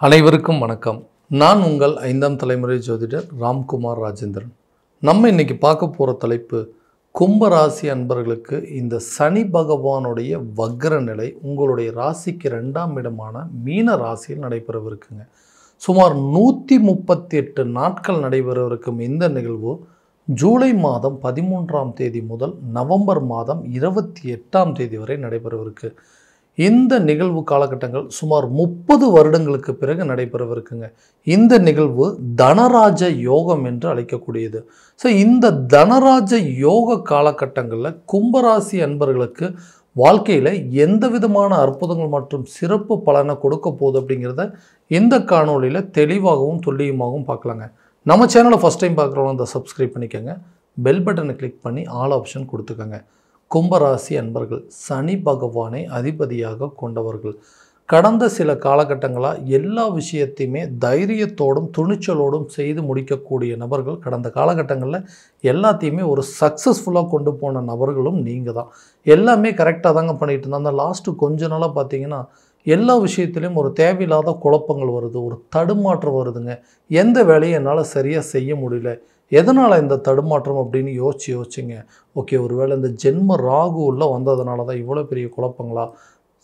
அனைவருக்கும் வணக்கம். நான் உங்கள் 5ஆம் தலைமுறை ஜோதிடர் ராம்குமார் ராஜேந்திரன். நம்ம இன்னைக்கு பார்க்க போகிற தலைப்பு, கும்பராசி அன்பர்களுக்கு இந்த சனி பகவானுடைய வக்ர நிலை உங்களுடைய ராசிக்கு 2ஆம் இடமான மீன ராசியில் நடைபெறவிருக்குங்க. சுமார் 138 நாட்கள் நடைபெறவிருக்கும் இந்த நிகழ்வு ஜூலை மாதம் 13ஆம் தேதி முதல் நவம்பர் மாதம் 28ஆம் தேதி வரை நடைபெறவிருக்கு. இந்த நிகழ்வு காலகட்டங்கள் சுமார் 30 வருடங்களுக்கு பிறகு நடைபெறவிருக்குங்க. இந்த நிகழ்வு தனராஜ யோகம் என்று அழைக்கக்கூடியது. ஸோ இந்த தனராஜ யோக காலகட்டங்களில் கும்பராசி அன்பர்களுக்கு வாழ்க்கையில் எந்த விதமான அற்புதங்கள் மற்றும் சிறப்பு பலனை கொடுக்க போகுது அப்படிங்கிறத இந்த காணொலியில் தெளிவாகவும் துல்லியமாகவும் பார்க்கலாங்க. நம்ம சேனலை ஃபஸ்ட் டைம் பார்க்குறவங்க அதை சப்ஸ்கிரைப் பண்ணிக்கோங்க. பெல் பட்டனை கிளிக் பண்ணி ஆல் ஆப்ஷன் கொடுத்துக்கோங்க. கும்பராசி அன்பர்கள் சனி பகவானை அதிபதியாக கொண்டவர்கள். கடந்த சில காலகட்டங்களாக எல்லா விஷயத்தையுமே தைரியத்தோடும் துணிச்சலோடும் செய்து முடிக்கக்கூடிய நபர்கள். கடந்த காலகட்டங்களில் எல்லாத்தையுமே ஒரு சக்ஸஸ்ஃபுல்லாக கொண்டு போன நபர்களும் நீங்கள் தான். எல்லாமே கரெக்டாக தாங்க பண்ணிட்டு இருந்தாங்க. அந்த லாஸ்ட்டு கொஞ்ச நாளாக பார்த்தீங்கன்னா எல்லா விஷயத்துலேயும் ஒரு தேவையில்லாத குழப்பங்கள் வருது, ஒரு தடுமாற்றம் வருதுங்க. எந்த வேலையும் என்னால் சரியாக செய்ய முடியல, எதனால் இந்த தடுமாற்றம் அப்படின்னு யோசிச்சுங்க. ஓகே, ஒருவேளை இந்த ஜென்ம ராகு உள்ள வந்ததுனால தான் இவ்வளோ பெரிய குழப்பங்களா?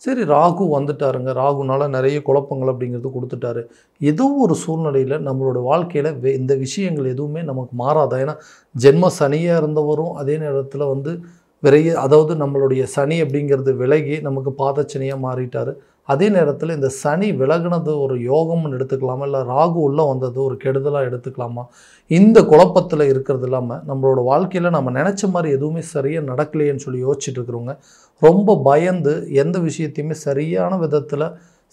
சரி, ராகு வந்துட்டாருங்க, ராகுனால நிறைய குழப்பங்கள் அப்படிங்கிறது கொடுத்துட்டாரு. ஏதோ ஒரு சூழ்நிலையில் நம்மளோட வாழ்க்கையில் இந்த விஷயங்கள் எதுவுமே நமக்கு மாறாதா? ஏன்னா ஜென்ம சனியாக இருந்தவரும் அதே நேரத்தில் அதாவது நம்மளுடைய சனி அப்படிங்கிறது விலகி நமக்கு பாதச்சனியாக மாறிட்டார். அதே நேரத்தில் இந்த சனி விலகினது ஒரு யோகம்னு எடுத்துக்கலாமா, இல்லை ராகு உள்ளே வந்தது ஒரு கெடுதலாக எடுத்துக்கலாமா? இந்த குழப்பத்தில் இருக்கிறது இல்லாமல் நம்மளோட வாழ்க்கையில் நம்ம நினச்ச மாதிரி எதுவுமே சரியாக நடக்கலையேன்னு சொல்லி யோசிச்சுட்டு இருக்கிறவங்க, ரொம்ப பயந்து எந்த விஷயத்தையுமே சரியான விதத்தில்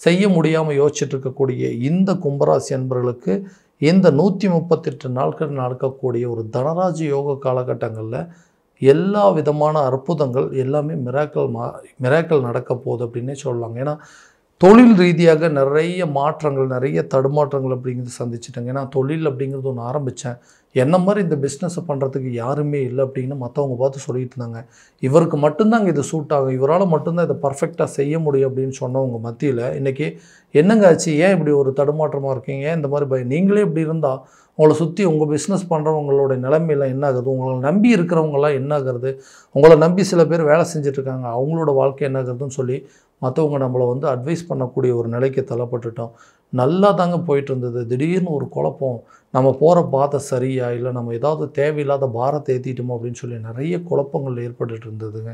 செய்ய முடியாமல் யோசிச்சுட்டு இருக்கக்கூடிய இந்த கும்பராசி அன்பர்களுக்கு இந்த 138 நாட்கள் நடக்கக்கூடிய ஒரு தனராஜ யோக காலகட்டங்களில் எல்லா விதமான அற்புதங்கள் எல்லாமே மிராக்கள் நடக்க போகுது அப்படின்னே சொல்லலாங்க. ஏன்னா தொழில் ரீதியாக நிறைய மாற்றங்கள், நிறைய தடுமாற்றங்கள் அப்படிங்கிறது சந்திச்சிட்டேங்க. ஏன்னா தொழில் அப்படிங்கிறது ஒன்று ஆரம்பித்தேன், என்ன மாதிரி இந்த பிஸ்னஸை பண்ணுறதுக்கு யாருமே இல்லை அப்படின்னு மற்றவங்க பார்த்து சொல்லிட்டு இருந்தாங்க. இவருக்கு மட்டும்தாங்க இது சூட் ஆகும், இவரால் மட்டும்தான் இதை பர்ஃபெக்டாக செய்ய முடியும் அப்படின்னு சொன்னவங்க மத்தியில் இன்றைக்கி என்னங்க ஆச்சு, ஏன் இப்படி ஒரு தடுமாற்றமாக இருக்கீங்க, ஏன் இந்த மாதிரி நீங்களே இப்படி இருந்தால் உங்களை சுற்றி உங்கள் பிஸ்னஸ் பண்ணுறவங்களோட நிலைமையெல்லாம் என்ன ஆகுது, உங்களை நம்பி இருக்கிறவங்களாம் என்ன ஆகுறது, உங்களை நம்பி சில பேர் வேலை செஞ்சிட்ருக்காங்க அவங்களோட வாழ்க்கை என்ன ஆகுதுன்னு சொல்லி மற்றவங்க நம்மளை அட்வைஸ் பண்ணக்கூடிய ஒரு நிலைக்கு தள்ளப்பட்டுட்டோம். நல்லா தாங்க போயிட்டு இருந்தது, திடீர்னு ஒரு குழப்பம், நம்ம போகிற பாதை சரியா, இல்லை நம்ம ஏதாவது தேவையில்லாத பாரத்தை ஏற்றிட்டோமோ அப்படின்னு சொல்லி நிறைய குழப்பங்கள் ஏற்பட்டுட்டு இருந்ததுங்க.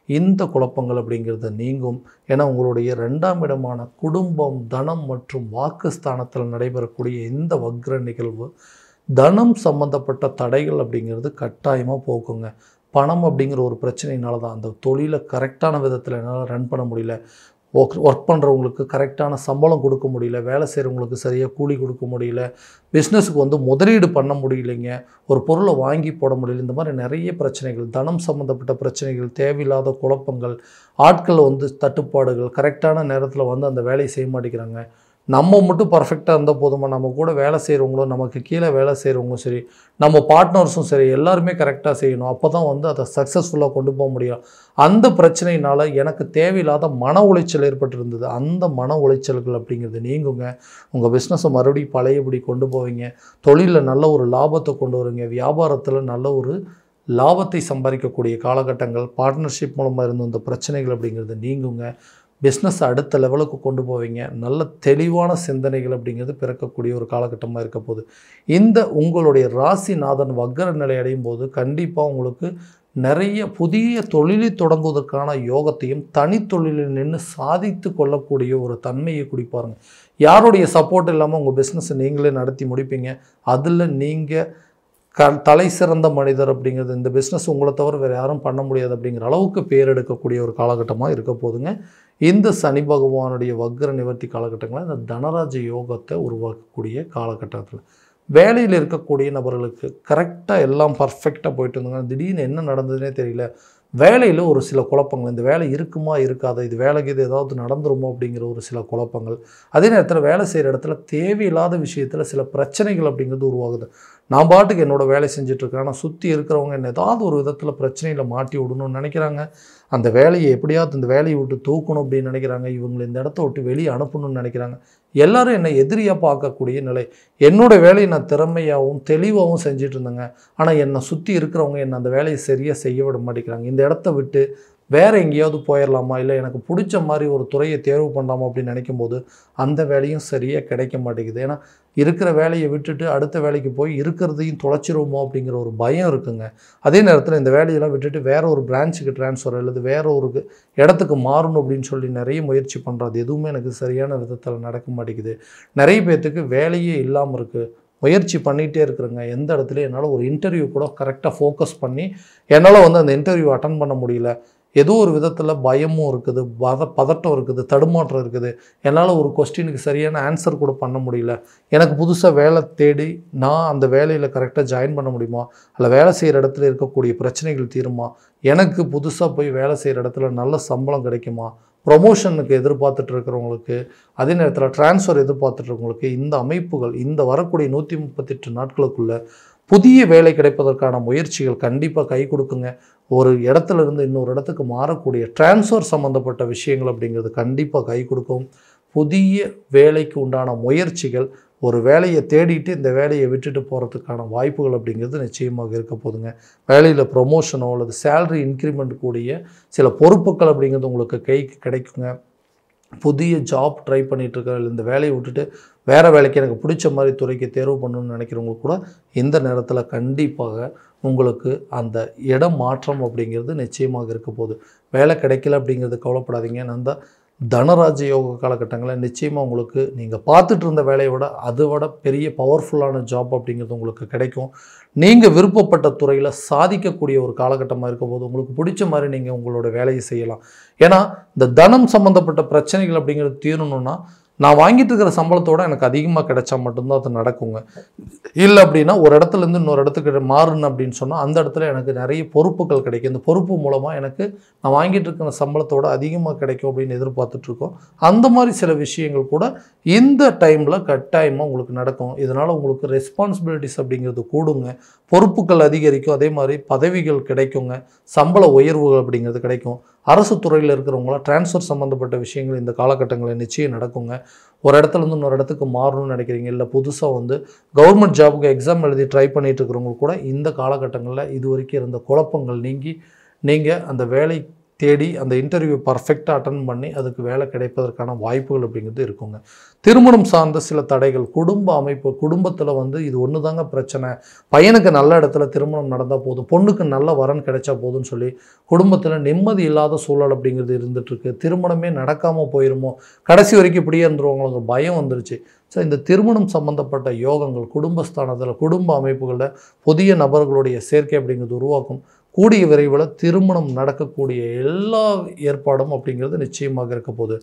இந்த குழப்பங்கள் அப்படிங்கிறத நீங்கும். ஏன்னா உங்களுடைய 2ஆம் இடமான குடும்பம், தனம் மற்றும் வாக்குஸ்தானத்தில் நடைபெறக்கூடிய இந்த வக்ர நிகழ்வு தனம் சம்பந்தப்பட்ட தடைகள் அப்படிங்கிறது கட்டாயமாக போக்குங்க. பணம் அப்படிங்கிற ஒரு பிரச்சனையினால தான் அந்த தொழிலை கரெக்டான விதத்தில் என்னால் ரன் பண்ண முடியல, ஒர்க் பண்ணுறவங்களுக்கு கரெக்டான சம்பளம் கொடுக்க முடியல, வேலை செய்கிறவங்களுக்கு சரியாக கூலி கொடுக்க முடியல, பிஸ்னஸுக்கு முதலீடு பண்ண முடியலைங்க, ஒரு பொருளை வாங்கி போட முடியல. இந்த மாதிரி நிறைய பிரச்சனைகள், தனம் சம்மந்தப்பட்ட பிரச்சனைகள், தேவையில்லாத குழப்பங்கள், ஆட்கள் தட்டுப்பாடுகள், கரெக்டான நேரத்தில் அந்த வேலையை செய்ய மாட்டேங்கிறாங்க. நம்ம மட்டும் பர்ஃபெக்டாக இருந்தால் போதுமா, நம்ம கூட வேலை செய்கிறவங்களும், நமக்கு கீழே வேலை செய்கிறவங்களும் சரி, நம்ம பார்ட்னர்ஸும் சரி, எல்லாருமே கரெக்டாக செய்யணும். அப்போ தான் அதை சக்ஸஸ்ஃபுல்லாக கொண்டு போக முடியும். அந்த பிரச்சனையினால் எனக்கு தேவையில்லாத மன உளைச்சல் ஏற்பட்டிருந்தது. அந்த மன உளைச்சல்கள் அப்படிங்கிறது நீங்குங்க. உங்கள் பிஸ்னஸை மறுபடியும் பழையபடி கொண்டு போவீங்க. தொழிலில் நல்ல ஒரு லாபத்தை கொண்டு வருவீங்க. வியாபாரத்தில் நல்ல ஒரு லாபத்தை சம்பாதிக்கக்கூடிய காலகட்டங்கள், பார்ட்னர்ஷிப் மூலமாக இருந்த இந்த பிரச்சனைகள் அப்படிங்கிறது நீங்குங்க. பிஸ்னஸ் அடுத்த லெவலுக்கு கொண்டு போவீங்க. நல்ல தெளிவான சிந்தனைகள் அப்படிங்கிறது பிறக்கக்கூடிய ஒரு காலகட்டமாக இருக்க போகுது. இந்த உங்களுடைய ராசிநாதன் வக்ர நிலை அடையும் போது கண்டிப்பாக உங்களுக்கு நிறைய புதிய தொழிலை தொடங்குவதற்கான யோகத்தையும் தனித்தொழிலில் நின்று சாதித்து கொள்ளக்கூடிய ஒரு தன்மையை குடிப்பாருங்க. யாருடைய சப்போர்ட் இல்லாமல் உங்கள் பிஸ்னஸை நீங்களே நடத்தி முடிப்பீங்க. அதில் நீங்கள் தலை சிறந்த மனிதர் அப்படிங்கிறது, இந்த பிஸ்னஸ் உங்களை தவிர வேறு யாரும் பண்ண முடியாது அப்படிங்கிற அளவுக்கு பேர் எடுக்கக்கூடிய ஒரு காலகட்டமாக இருக்க போதுங்க. இந்த சனி பகவானுடைய வக்ர நிவர்த்தி காலகட்டங்களில் இந்த தனராஜ யோகத்தை உருவாக்கக்கூடிய காலகட்டத்தில் வேலையில் இருக்கக்கூடிய நபர்களுக்கு கரெக்டாக எல்லாம் பர்ஃபெக்டாக போயிட்டு இருந்தாங்க. திடீர்னு என்ன நடந்ததுன்னே தெரியல, வேலையில் ஒரு சில குழப்பங்கள், இந்த வேலை இருக்குமா இருக்காதா, இது வேலைக்கு இது ஏதாவது நடந்துருமோ அப்படிங்கிற ஒரு சில குழப்பங்கள். அதே நேரத்தில் வேலை செய்கிற இடத்துல தேவையில்லாத விஷயத்தில் சில பிரச்சனைகள் அப்படிங்கிறது உருவாகுது. நான் பாட்டுக்கு என்னோடய வேலை செஞ்சிட்ருக்கேன், ஆனால் சுற்றி இருக்கிறவங்க என்ன ஏதாவது ஒரு விதத்தில் பிரச்சனையில் மாட்டி விடணும்னு நினைக்கிறாங்க. அந்த வேலையை எப்படியாவது இந்த வேலையை விட்டு தூக்கணும் அப்படின்னு நினைக்கிறாங்க, இவங்களை இந்த இடத்த விட்டு வெளியே அனுப்பணும்னு நினைக்கிறாங்க. எல்லாரும் என்னை எதிரியாக பார்க்கக்கூடிய நிலை. என்னோடய வேலையை நான் திறமையாகவும் தெளிவாகவும் செஞ்சுட்டு இருந்தேங்க. ஆனால் என்னை சுற்றி இருக்கிறவங்க என்னை அந்த வேலையை சரியாக செய்ய விட மாட்டேங்கிறாங்க. இந்த இடத்த விட்டு வேறு எங்கேயாவது போயிடலாமா, இல்லை எனக்கு பிடிச்ச மாதிரி ஒரு துறையை தேர்வு பண்ணலாமா அப்படின்னு நினைக்கும் போது அந்த வேலையும் சரியாக கிடைக்க மாட்டேங்குது. ஏன்னா இருக்கிற வேலையை விட்டுட்டு அடுத்த வேலைக்கு போய் இருக்கிறதையும் தொலைச்சிருவோமோ அப்படிங்கிற ஒரு பயம் இருக்குங்க. அதே நேரத்தில் இந்த வேலையெல்லாம் விட்டுட்டு வேறு ஒரு பிரான்ச்சுக்கு ட்ரான்ஸ்ஃபர் அல்லது வேறு ஒரு இடத்துக்கு மாறணும் அப்படின்னு சொல்லி நிறைய முயற்சி பண்ணுறது எதுவுமே எனக்கு சரியான விதத்தில் நடக்க மாட்டேங்குது. நிறைய பேர்த்துக்கு வேலையே இல்லாமல் இருக்குது. முயற்சி பண்ணிகிட்டே இருக்கிறேங்க. எந்த இடத்துல என்னால் ஒரு இன்டர்வியூ கூட கரெக்டாக ஃபோக்கஸ் பண்ணி என்னால் அந்த இன்டர்வியூ அட்டன் பண்ண முடியல. ஏதோ ஒரு விதத்தில் பயமும் இருக்குது, பதட்டம் இருக்குது, தடுமாற்றம் இருக்குது. என்னால் ஒரு கொஸ்டினுக்கு சரியான ஆன்சர் கூட பண்ண முடியல. எனக்கு புதுசாக வேலை தேடி நான் அந்த வேலையில் கரெக்டாக ஜாயின் பண்ண முடியுமா, இல்லை வேலை செய்கிற இடத்துல இருக்கக்கூடிய பிரச்சனைகள் தீருமா, எனக்கு புதுசாக போய் வேலை செய்கிற இடத்துல நல்ல சம்பளம் கிடைக்குமா, ப்ரொமோஷனுக்கு எதிர்பார்த்துட்டு இருக்கிறவங்களுக்கு, அதே நேரத்தில் ட்ரான்ஸ்ஃபர் எதிர்பார்த்துட்ருக்கவங்களுக்கு இந்த அமைப்புகள் இந்த வரக்கூடிய 138 நாட்களுக்குள்ளே புதிய வேலை கிடைப்பதற்கான முயற்சிகள் கண்டிப்பாக கை கொடுக்குங்க. ஒரு இடத்துல இருந்து இன்னொரு இடத்துக்கு மாறக்கூடிய ட்ரான்ஸ்ஃபர் சம்மந்தப்பட்ட விஷயங்கள் அப்படிங்கிறது கண்டிப்பாக கை கொடுக்கும். புதிய வேலைக்கு உண்டான முயற்சிகள், ஒரு வேலையை தேடிட்டு இந்த வேலையை விட்டுட்டு போகிறதுக்கான வாய்ப்புகள் அப்படிங்கிறது நிச்சயமாக இருக்க போதுங்க. வேலையில் ப்ரொமோஷனோ அல்லது சேலரி இன்க்ரிமெண்ட் கூடிய சில பொறுப்புகள் அப்படிங்கிறது உங்களுக்கு கைக்கு கிடைக்குங்க. புதிய ஜாப் ட்ரை பண்ணிகிட்ருக்க, இந்த வேலையை விட்டுட்டு வேறு வேலைக்கு எனக்கு பிடிச்ச மாதிரி துறைக்கு தேர்வு பண்ணணும்னு நினைக்கிறவங்களுக்கு கூட இந்த நேரத்தில் கண்டிப்பாக உங்களுக்கு அந்த இடம் மாற்றம் அப்படிங்கிறது நிச்சயமாக இருக்க போகுது. வேலை கிடைக்கல அப்படிங்கிறது கவலைப்படாதீங்க. அந்த தனராஜ யோக காலகட்டங்களில் நிச்சயமாக உங்களுக்கு நீங்கள் பார்த்துட்டு இருந்த வேலையை விட அதை விட பெரிய பவர்ஃபுல்லான ஜாப் அப்படிங்கிறது உங்களுக்கு கிடைக்கும். நீங்கள் விருப்பப்பட்ட துறையில் சாதிக்கக்கூடிய ஒரு காலகட்டமாக இருக்க போது உங்களுக்கு பிடிச்ச மாதிரி நீங்கள் உங்களோட வேலையை செய்யலாம். ஏன்னா இந்த தனம் சம்மந்தப்பட்ட பிரச்சனைகள் அப்படிங்கிறது தீரணும்னா நான் வாங்கிட்டு இருக்கிற சம்பளத்தோடு எனக்கு அதிகமாக கிடைச்சா மட்டும்தான் அது நடக்குங்க. இல்லை அப்படின்னா ஒரு இடத்துலேருந்து இன்னொரு இடத்துக்கு மாறணும் அப்படின்னு சொன்னால் அந்த இடத்துல எனக்கு நிறைய பொறுப்புகள் கிடைக்கும். இந்த பொறுப்பு மூலமாக எனக்கு நான் வாங்கிட்டு இருக்கிற சம்பளத்தோடு அதிகமாக கிடைக்கும் அப்படின்னு எதிர்பார்த்துட்ருக்கோம். அந்த மாதிரி சில விஷயங்கள் கூட இந்த டைமில் கட்டாயமாக உங்களுக்கு நடக்கும். இதனால் உங்களுக்கு ரெஸ்பான்சிபிலிட்டிஸ் அப்படிங்கிறது கூடுங்க, பொறுப்புகள் அதிகரிக்கும், அதே மாதிரி பதவிகள் கிடைக்குங்க, சம்பள உயர்வுகள் அப்படிங்கிறது கிடைக்கும். அரசு துறையில் இருக்கிறவங்களாம் ட்ரான்ஸ்ஃபர் சம்மந்தப்பட்ட விஷயங்கள் இந்த காலகட்டங்களில் நிச்சயம் நடக்குங்க. ஒரு இடத்துலேருந்து இன்னொரு இடத்துக்கு மாறணும்னு நினைக்கிறீங்க, இல்லை புதுசாக கவர்மெண்ட் ஜாபுக்கு எக்ஸாம் எழுதி ட்ரை பண்ணிட்டு இருக்கிறவங்க கூட இந்த காலகட்டங்களில் இது வரைக்கும் இருந்த குழப்பங்கள் நீங்கி நீங்கள் அந்த வேலை தேடி அந்த இன்டர்வியூ பர்ஃபெக்டாக அட்டன் பண்ணி அதுக்கு வேலை கிடைப்பதற்கான வாய்ப்புகள் அப்படிங்கிறது இருக்குங்க. திருமணம் சார்ந்த சில தடைகள், குடும்ப அமைப்பு, குடும்பத்தில் இது ஒன்று தாங்க பிரச்சனை, பையனுக்கு நல்ல இடத்துல திருமணம் நடந்தால் போதும், பொண்ணுக்கு நல்ல வரன் கிடைச்சா போதும்னு சொல்லி குடும்பத்தில் நிம்மதி இல்லாத சூழல் அப்படிங்கிறது இருந்துகிட்ருக்கு. திருமணமே நடக்காமல் போயிருமோ, கடைசி வரைக்கும் இப்படியே இருந்துருவாங்களுக்கு பயம் வந்துருச்சு. ஸோ இந்த திருமணம் சம்மந்தப்பட்ட யோகங்கள் குடும்பஸ்தானத்தில், குடும்ப அமைப்புகளில் புதிய நபர்களுடைய சேர்க்கை அப்படிங்கிறது உருவாக்கும். கூடிய விரைவில் திருமணம் நடக்கக்கூடிய எல்லா ஏற்பாடும் அப்படிங்கிறது நிச்சயமாக இருக்க போகுது.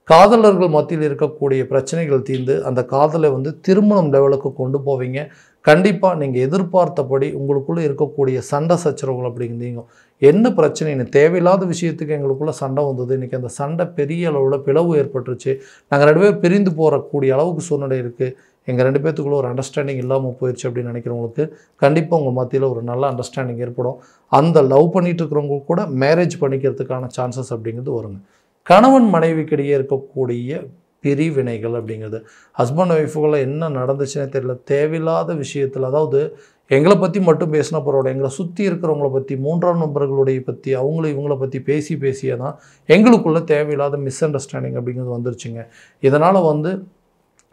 காதலர்கள் மத்தியில் இருக்கக்கூடிய பிரச்சனைகள் தீர்ந்து அந்த காதலை திருமணம் லெவலுக்கு கொண்டு போவீங்க. கண்டிப்பாக நீங்கள் எதிர்பார்த்தபடி உங்களுக்குள்ளே இருக்கக்கூடிய சண்டை சச்சரவுகள் அப்படிங்கிறீங்க. என்ன பிரச்சனை, தேவையில்லாத விஷயத்துக்கு எங்களுக்குள்ளே சண்டை வந்தது, இன்றைக்கி அந்த சண்டை பெரிய அளவில் பிளவு ஏற்பட்டுருச்சு, நாங்கள் 2 பேர் பிரிந்து போகக்கூடிய அளவுக்கு சூழ்நிலை இருக்குது, எங்கள் 2 பேர்த்துக்குள்ளே ஒரு அண்டர்ஸ்டாண்டிங் இல்லாமல் போயிடுச்சு அப்படின்னு நினைக்கிறவங்களுக்கு கண்டிப்பாக உங்கள் மத்தியில் ஒரு நல்ல அண்டர்ஸ்டாண்டிங் ஏற்படும். அந்த லவ் பண்ணிட்டு இருக்கிறவங்க கூட மேரேஜ் பண்ணிக்கிறதுக்கான சான்சஸ் அப்படிங்கிறது வருங்க. கணவன் மனைவிக்கிடையே இருக்கக்கூடிய பிரிவினைகள் அப்படிங்கிறது, ஹஸ்பண்ட் ஒய்ஃபுகளை என்ன நடந்துச்சுன்னே தெரியல, தேவையில்லாத விஷயத்தில், அதாவது எங்களை பற்றி மட்டும் பேசினா பரவாயில்ல, எங்களை சுற்றி இருக்கிறவங்கள பற்றி, 3ஆம் நபர்களுடைய பற்றி, இவங்கள பற்றி பேசியே தான் எங்களுக்குள்ளே தேவையில்லாத மிஸ் அண்டர்ஸ்டாண்டிங் அப்படிங்கிறது வந்துருச்சுங்க. இதனால்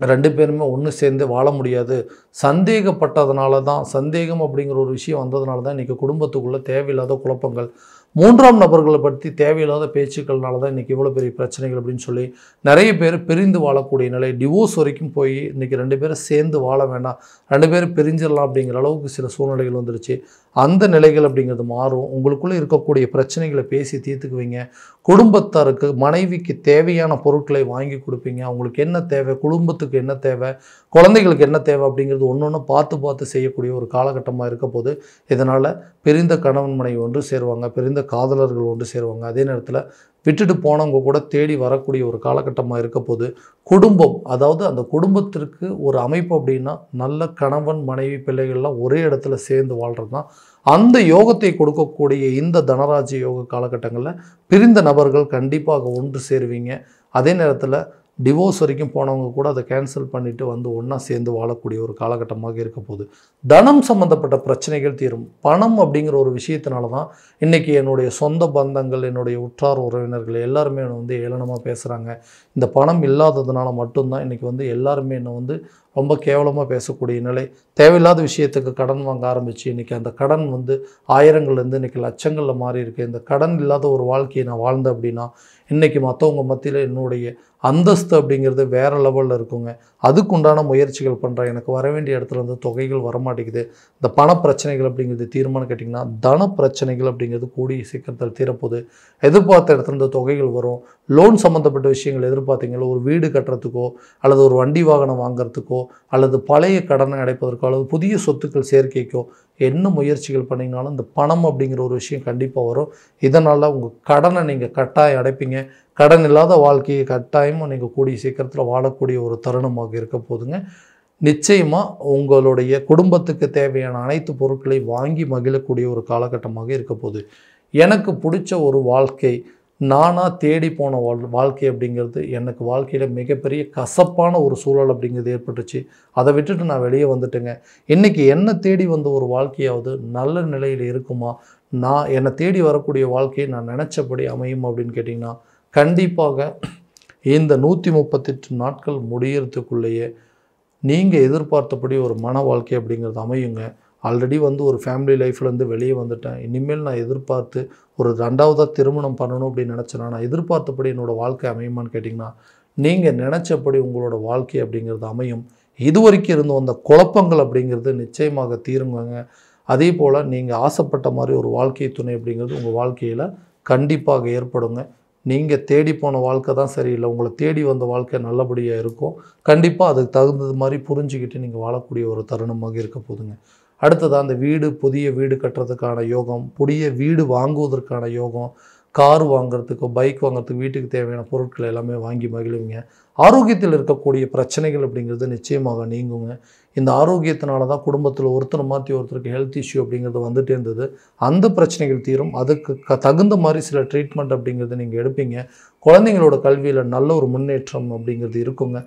2 பேருமே ஒன்று சேர்ந்து வாழ முடியாது, சந்தேகப்பட்டதுனால தான், சந்தேகம் அப்படிங்கிற ஒரு விஷயம் வந்ததுனால தான் இன்றைக்கி குடும்பத்துக்குள்ளே தேவையில்லாத குழப்பங்கள், 3ஆம் நபர்களை பற்றி தேவையில்லாத பேச்சுக்கள்னால தான் இன்றைக்கி இவ்வளோ பெரிய பிரச்சனைகள் அப்படின்னு சொல்லி நிறைய பேர் பிரிந்து வாழக்கூடிய நிலை, டிவோர்ஸ் வரைக்கும் போய் இன்றைக்கி 2 பேரும் சேர்ந்து வாழ வேண்டாம், 2 பேரும் பிரிஞ்சிடலாம் அப்படிங்கிற அளவுக்கு சில சூழ்நிலைகள் வந்துருச்சு. அந்த நிலைகள் அப்படிங்கிறது மாறும். உங்களுக்குள்ளே இருக்கக்கூடிய பிரச்சனைகளை பேசி தீர்த்துக்குவீங்க. குடும்பத்தாருக்கு, மனைவிக்கு தேவையான பொருட்களை வாங்கி கொடுப்பீங்க. அவங்களுக்கு என்ன தேவை, குடும்பத்துக்கு என்ன தேவை, குழந்தைகளுக்கு என்ன தேவை அப்படிங்கிறது ஒன்று பார்த்து செய்யக்கூடிய ஒரு காலகட்டமாக இருக்க போது. இதனால் பிரிந்த கணவன் மனைவி ஒன்று சேருவாங்க, பிரிந்த காதலர்கள் ஒன்று சேருவாங்க. அதே நேரத்தில் விட்டுட்டு போனவங்க கூட தேடி வரக்கூடிய ஒரு காலகட்டமாக இருக்க போது. குடும்பம், அதாவது அந்த குடும்பத்திற்கு ஒரு அமைப்பு அப்படின்னா நல்ல கணவன் மனைவி பிள்ளைகள்லாம் ஒரே இடத்துல சேர்ந்து வாழ்கிறது தான் அந்த யோகத்தை கொடுக்கக்கூடிய இந்த தனராஜ்ய யோக காலகட்டங்களில் பிரிந்த நபர்கள் கண்டிப்பாக ஒன்று சேருவீங்க. அதே நேரத்தில் டிவோர்ஸ் வரைக்கும் போனவங்க கூட அதை கேன்சல் பண்ணிவிட்டு வந்து ஒன்றா சேர்ந்து வாழக்கூடிய ஒரு காலகட்டமாக இருக்க போகுது. தனம் சம்மந்தப்பட்ட பிரச்சனைகள் தீரும். பணம் அப்படிங்கிற ஒரு விஷயத்தினால தான் இன்றைக்கி என்னுடைய சொந்த பந்தங்கள், என்னுடைய உற்றார் உறவினர்கள் எல்லாருமே என்னை வந்து ஏளனமாக பேசுகிறாங்க. இந்த பணம் இல்லாததுனால மட்டும்தான் இன்றைக்கி வந்து எல்லாருமே என்னை வந்து ரொம்ப கேவலமாக பேசக்கூடிய நிலை. தேவையில்லாத விஷயத்துக்கு கடன் வாங்க ஆரம்பித்து இன்றைக்கி அந்த கடன் வந்து ஆயிரங்கள்லேருந்து இன்றைக்கி லட்சங்களில் மாறி இருக்குது. இந்த கடன் இல்லாத ஒரு வாழ்க்கையை நான் வாழ்ந்தேன் அப்படின்னா இன்றைக்கி மற்றவங்க மத்தியில் என்னுடைய அந்தஸ்து அப்படிங்கிறது வேறு லெவலில் இருக்குங்க. அதுக்குண்டான முயற்சிகள் பண்ணுறேன். எனக்கு வர வேண்டிய இடத்துல வந்து தொகைகள் வரமாட்டேங்குது. இந்த பண பிரச்சனைகள் அப்படிங்கிறது தீர்மானம் கேட்டிங்கன்னா தன பிரச்சனைகள் அப்படிங்கிறது கூடிய சீக்கிரத்தில் தீரப்போகுது. எதிர்பார்த்த இடத்துல இந்த தொகைகள் வரும். லோன் சம்மந்தப்பட்ட விஷயங்கள் எதிர்பார்த்தீங்களோ, ஒரு வீடு கட்டுறதுக்கோ அல்லது ஒரு வண்டி வாகனம் வாங்கிறதுக்கோ அல்லது பழைய கடனை அடைப்பதற்கோ அல்லது புதிய சொத்துக்கள் சேர்க்கைக்கோ என்ன முயற்சிகள் பண்ணிங்கனாலும் இந்த பணம் அப்படிங்கிற ஒரு விஷயம் கண்டிப்பாக வரும். இதனால் உங்கள் கடனை நீங்கள் கட்டாயம் அடைப்பீங்க. கடன் இல்லாத வாழ்க்கையை கட்டாயமாக நீங்கள் கூடிய சீக்கிரத்தில் வாழக்கூடிய ஒரு தருணமாக இருக்க போதுங்க. நிச்சயமாக உங்களுடைய குடும்பத்துக்கு தேவையான அனைத்து பொருட்களை வாங்கி மகிழக்கூடிய ஒரு காலகட்டமாக இருக்க போகுது. எனக்கு பிடிச்ச ஒரு வாழ்க்கை, நானாக தேடி போன வாழ்க்கை அப்படிங்கிறது எனக்கு வாழ்க்கையில் மிகப்பெரிய கசப்பான ஒரு சூழல் அப்படிங்கிறது ஏற்பட்டுச்சு. அதை விட்டுட்டு நான் வெளியே வந்துட்டேங்க. இன்றைக்கி என்னை தேடி வந்த ஒரு வாழ்க்கையாவது நல்ல நிலையில் இருக்குமா? என்னை தேடி வரக்கூடிய வாழ்க்கையை நான் நினச்சபடி அமையும் அப்படின்னு கேட்டிங்கன்னா கண்டிப்பாக இந்த 138 நாட்கள் முடியறதுக்குள்ளேயே நீங்கள் எதிர்பார்த்தபடி ஒரு மன வாழ்க்கை அப்படிங்கிறது அமையுங்க. ஆல்ரெடி வந்து ஒரு ஃபேமிலி லைஃப்லேருந்து வெளியே வந்துட்டேன். இனிமேல் நான் எதிர்பார்த்து ஒரு 2வதாக திருமணம் பண்ணணும் அப்படின்னு நினச்சேன்னா நான் எதிர்பார்த்தபடி என்னோடய வாழ்க்கை அமையுமான்னு கேட்டிங்கன்னா நீங்கள் நினச்சபடி உங்களோட வாழ்க்கை அப்படிங்கிறது அமையும். இதுவரைக்கும் இருந்து வந்த குழப்பங்கள் அப்படிங்கிறது நிச்சயமாக தீருங்க. அதே போல் நீங்கள் ஆசைப்பட்ட மாதிரி ஒரு வாழ்க்கை துணை அப்படிங்கிறது உங்கள் வாழ்க்கையில் கண்டிப்பாக ஏற்படுங்க. நீங்கள் தேடி போன வாழ்க்கை தான் சரியில்லை, உங்களை தேடி வந்த வாழ்க்கை நல்லபடியாக இருக்கும். கண்டிப்பாக அதுக்கு தகுந்தது மாதிரி புரிஞ்சுக்கிட்டு நீங்கள் வாழக்கூடிய ஒரு தருணமாக இருக்க போதுங்க. அடுத்ததாக அந்த புதிய வீடு கட்டுறதுக்கான யோகம், புதிய வீடு வாங்குவதற்கான யோகம், கார் வாங்குறதுக்கோ பைக் வாங்குறதுக்கு வீட்டுக்கு தேவையான பொருட்கள் எல்லாமே வாங்கி மகிழுவீங்க. ஆரோக்கியத்தில் இருக்கக்கூடிய பிரச்சனைகள் அப்படிங்கிறது நிச்சயமாக நீங்குங்க. இந்த ஆரோக்கியத்தினால தான் குடும்பத்தில் ஒருத்தரை மாற்றி ஒருத்தருக்கு ஹெல்த் இஷ்யூ அப்படிங்கிறது வந்துட்டே இருந்தது. அந்த பிரச்சனைகள் தீரும். அதுக்கு தகுந்த மாதிரி சில ட்ரீட்மெண்ட் அப்படிங்கிறது நீங்கள் எடுப்பீங்க. குழந்தைங்களோட கல்வியில் நல்ல ஒரு முன்னேற்றம் அப்படிங்கிறது இருக்குங்க.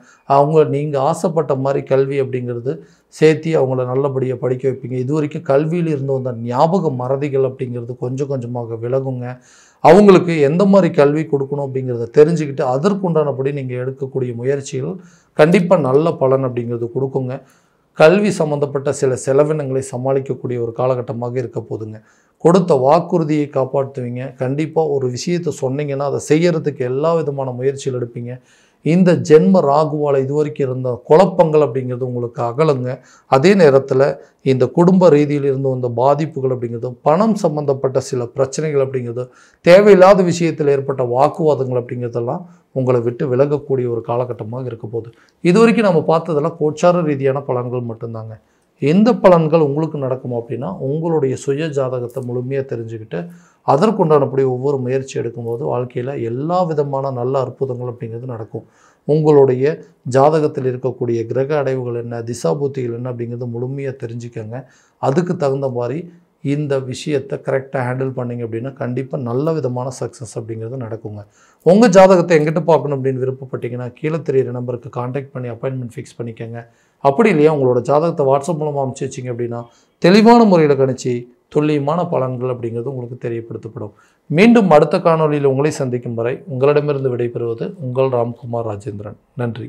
நீங்கள் ஆசைப்பட்ட மாதிரி கல்வி அப்படிங்கிறது சேர்த்தி அவங்கள நல்லபடியாக படிக்க வைப்பீங்க. இது வரைக்கும் கல்வியில் இருந்து வந்த ஞாபக மறதிகள் அப்படிங்கிறது கொஞ்சம் கொஞ்சமாக விலகுங்க. அவங்களுக்கு எந்த மாதிரி கல்வி கொடுக்கணும் அப்படிங்கிறத தெரிஞ்சுக்கிட்டு அதற்குண்டானபடி நீங்கள் எடுக்கக்கூடிய முயற்சிகள் கண்டிப்பாக நல்ல பலன் அப்படிங்கிறது கொடுக்குங்க. கல்வி சம்மந்தப்பட்ட சில செலவினங்களை சமாளிக்கக்கூடிய ஒரு காலகட்டமாக இருக்க போதுங்க. கொடுத்த வாக்குறுதியை காப்பாற்றுவீங்க. கண்டிப்பாக ஒரு விஷயத்தை சொன்னீங்கன்னா அதை செய்யறதுக்கு எல்லா விதமான முயற்சிகள் எடுப்பீங்க. இந்த ஜென்ம ராகுவால் இதுவரைக்கும் இருந்த குழப்பங்கள் அப்படிங்கிறது உங்களுக்கு அகலுங்க. அதே நேரத்தில் இந்த குடும்ப ரீதியில் இருந்து வந்த பாதிப்புகள் அப்படிங்கிறதும், பணம் சம்பந்தப்பட்ட சில பிரச்சனைகள் அப்படிங்கிறதும், தேவையில்லாத விஷயத்தில் ஏற்பட்ட வாக்குவாதங்கள் அப்படிங்கிறதெல்லாம் உங்களை விட்டு விலகக்கூடிய ஒரு காலகட்டமாக இருக்க போகுது. இது வரைக்கும் நம்ம பார்த்ததெல்லாம் கோச்சார ரீதியான பலன்கள் மட்டும்தாங்க. எந்த பலன்கள் உங்களுக்கு நடக்குமோ அப்படின்னா உங்களுடைய சுய ஜாதகத்தை முழுமையாக தெரிஞ்சுக்கிட்டு அதற்குண்டானபடி ஒவ்வொரு முயற்சி எடுக்கும்போது வாழ்க்கையில் எல்லா விதமான நல்ல அற்புதங்கள் அப்படிங்கிறது நடக்கும். உங்களுடைய ஜாதகத்தில் இருக்கக்கூடிய கிரக அடைவுகள் என்ன, திசாபுத்திகள் என்ன அப்படிங்கிறது முழுமையாக தெரிஞ்சுக்கங்க. அதுக்கு தகுந்த மாதிரி இந்த விஷயத்தை கரெக்டாக ஹேண்டில் பண்ணிங்க அப்படின்னா கண்டிப்பாக நல்ல விதமான சக்ஸஸ் அப்படிங்கிறது நடக்குங்க. உங்கள் ஜாதகத்தை எங்கிட்ட பார்க்கணும் அப்படின்னு விருப்பப்பட்டீங்கன்னா கீழே தெரியிற நம்பருக்கு கான்டாக்ட் பண்ணி அப்பாயின்மெண்ட் ஃபிக்ஸ் பண்ணிக்கோங்க. அப்படி இல்லையா உங்களோட ஜாதகத்தை வாட்ஸ்அப் மூலமாக அனுப்பிச்சி வச்சிங்க அப்படின்னா தெளிவான முறையில் கணிச்சு துல்லியமான பலன்கள் அப்படிங்கிறது உங்களுக்கு தெரியப்படுத்தப்படும். மீண்டும் அடுத்த காணொலியில் உங்களை சந்திக்கும் வரை உங்களிடமிருந்து விடைபெறுவது உங்கள் ராம்குமார் ராஜேந்திரன். நன்றி.